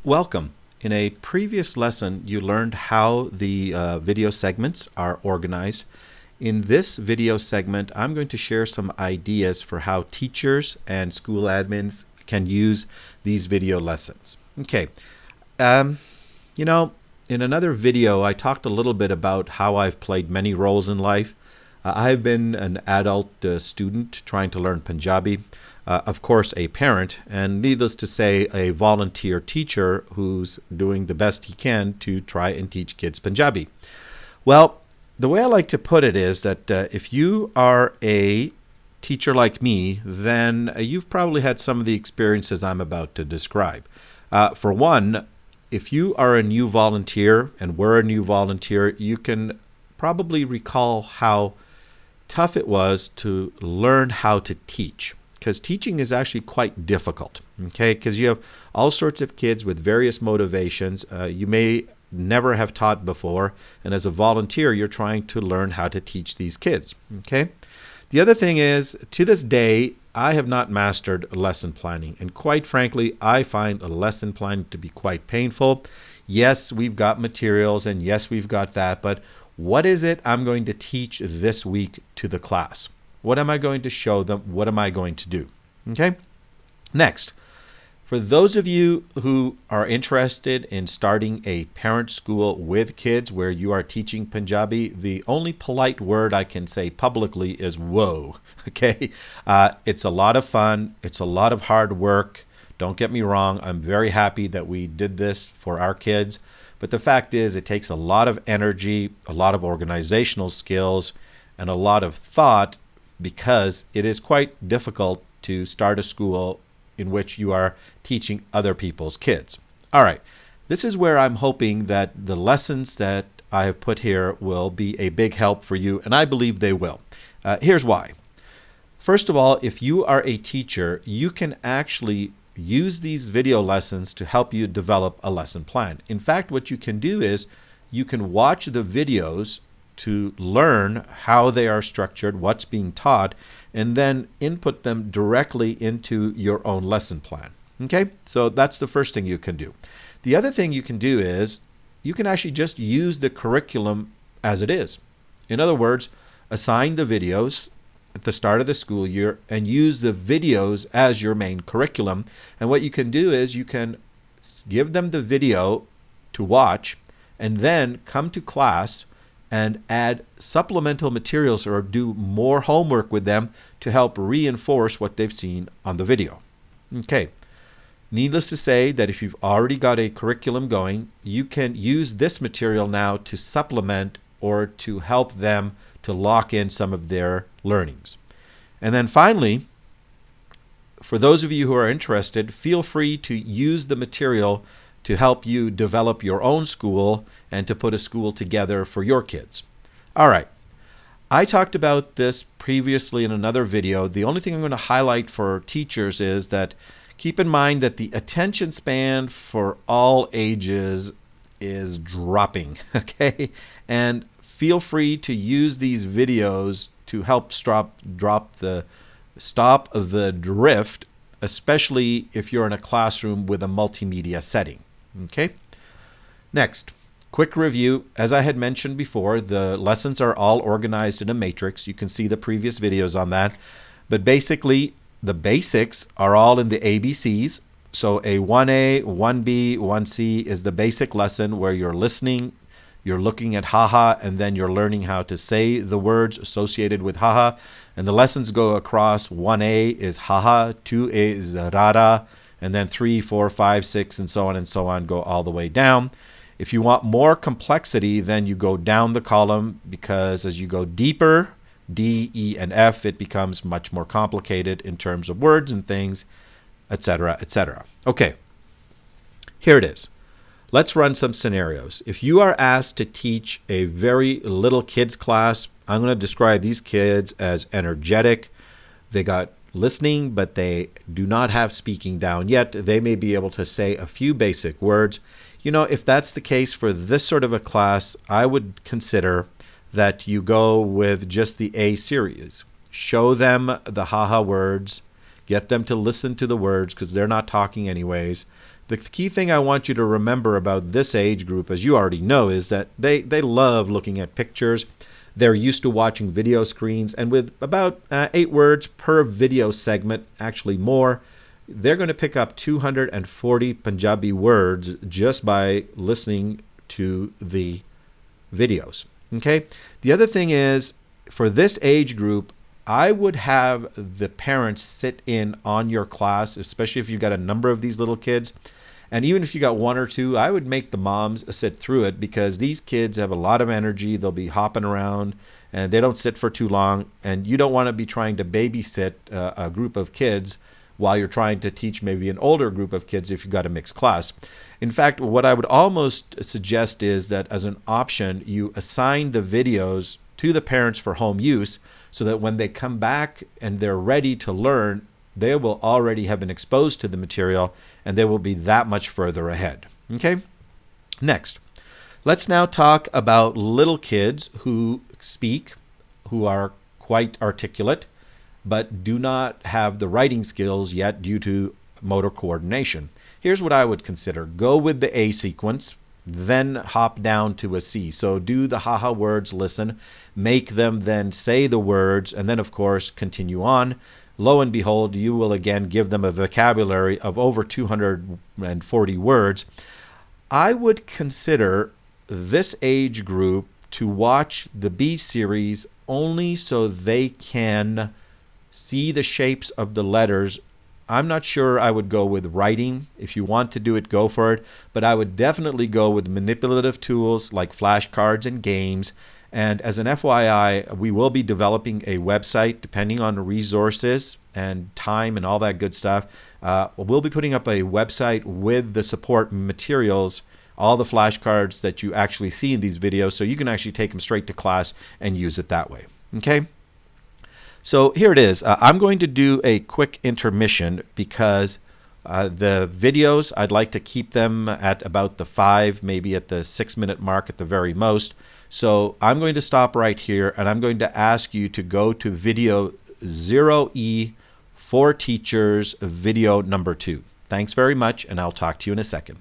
Welcome. In a previous lesson, you learned how the video segments are organized. In this video segment, I'm going to share some ideas for how teachers and school admins can use these video lessons. Okay, you know, in another video, I talked a little bit about how I've played many roles in life. I've been an adult student trying to learn Punjabi. Of course, a parent, and needless to say, a volunteer teacher who's doing the best he can to try and teach kids Punjabi. Well, the way I like to put it is that if you are a teacher like me, then you've probably had some of the experiences I'm about to describe. For one, if you are a new volunteer and were a new volunteer, you can probably recall how tough it was to learn how to teach. Because teaching is actually quite difficult, okay? Because you have all sorts of kids with various motivations. You may never have taught before, and as a volunteer, you're trying to learn how to teach these kids, okay? The other thing is, to this day, I have not mastered lesson planning, and quite frankly, I find a lesson planning to be quite painful. Yes, we've got materials, and yes, we've got that, but what is it I'm going to teach this week to the class? What am I going to show them? What am I going to do? Okay. Next, for those of you who are interested in starting a parent school with kids where you are teaching Punjabi, the only polite word I can say publicly is whoa. Okay. It's a lot of fun. It's a lot of hard work. Don't get me wrong. I'm very happy that we did this for our kids. But the fact is, it takes a lot of energy, a lot of organizational skills, and a lot of thought, because it is quite difficult to start a school in which you are teaching other people's kids. All right, this is where I'm hoping that the lessons that I have put here will be a big help for you, and I believe they will. Here's why. First of all, if you are a teacher, you can actually use these video lessons to help you develop a lesson plan. In fact, what you can do is you can watch the videos to learn how they are structured, what's being taught, and then input them directly into your own lesson plan. Okay, so that's the first thing you can do. The other thing you can do is you can actually just use the curriculum as it is. In other words, assign the videos at the start of the school year and use the videos as your main curriculum. And what you can do is you can give them the video to watch and then come to class and add supplemental materials or do more homework with them to help reinforce what they've seen on the video. Okay. Needless to say that if you've already got a curriculum going, you can use this material now to supplement or to help them to lock in some of their learnings. And then finally, for those of you who are interested, feel free to use the material to help you develop your own school and to put a school together for your kids. All right. I talked about this previously in another video. The only thing I'm going to highlight for teachers is that keep in mind that the attention span for all ages is dropping, okay? And feel free to use these videos to help stop the drift, especially if you're in a classroom with a multimedia setting. Okay. Next, quick review. As I had mentioned before, the lessons are all organized in a matrix. You can see the previous videos on that. But basically, the basics are all in the ABCs. So a 1A, 1B, 1C is the basic lesson where you're listening, you're looking at haha, and then you're learning how to say the words associated with haha. And the lessons go across. 1A is haha, 2A is rara, and then 3, 4, 5, 6, and so on go all the way down. If you want more complexity, then you go down the column, because as you go deeper, D, E, and F, it becomes much more complicated in terms of words and things, etc., etc. Okay, here it is. Let's run some scenarios. If you are asked to teach a very little kids class, I'm going to describe these kids as energetic. They got listening, but they do not have speaking down yet. They may be able to say a few basic words. You know, if that's the case for this sort of a class, I would consider that you go with just the A series. Show them the haha words, get them to listen to the words because they're not talking anyways. The key thing I want you to remember about this age group, as you already know, is that they love looking at pictures. They're used to watching video screens, and with about 8 words per video segment, actually more, they're going to pick up 240 Punjabi words just by listening to the videos. Okay? The other thing is, for this age group, I would have the parents sit in on your class, especially if you've got a number of these little kids. And even if you got 1 or 2, I would make the moms sit through it, because these kids have a lot of energy. They'll be hopping around and they don't sit for too long. And you don't want to be trying to babysit a group of kids while you're trying to teach maybe an older group of kids if you've got a mixed class. In fact, what I would almost suggest is that as an option, you assign the videos to the parents for home use, so that when they come back and they're ready to learn, they will already have been exposed to the material and they will be that much further ahead. Okay? Next, let's now talk about little kids who speak, who are quite articulate, but do not have the writing skills yet due to motor coordination. Here's what I would consider. Go with the A sequence, then hop down to a C. So do the haha words, listen, make them then say the words, and then of course continue on. Lo and behold, you will again give them a vocabulary of over 240 words. I would consider this age group to watch the B series only so they can see the shapes of the letters. I'm not sure I would go with writing. If you want to do it, go for it. But I would definitely go with manipulative tools like flashcards and games. And as an FYI, we will be developing a website depending on the resources and time and all that good stuff. We'll be putting up a website with the support materials, all the flashcards that you actually see in these videos, so you can actually take them straight to class and use it that way. Okay? So here it is. I'm going to do a quick intermission because the videos, I'd like to keep them at about the 5, maybe at the 6-minute mark at the very most. So I'm going to stop right here, and I'm going to ask you to go to video 0E for teachers, video number 2. Thanks very much, and I'll talk to you in a second.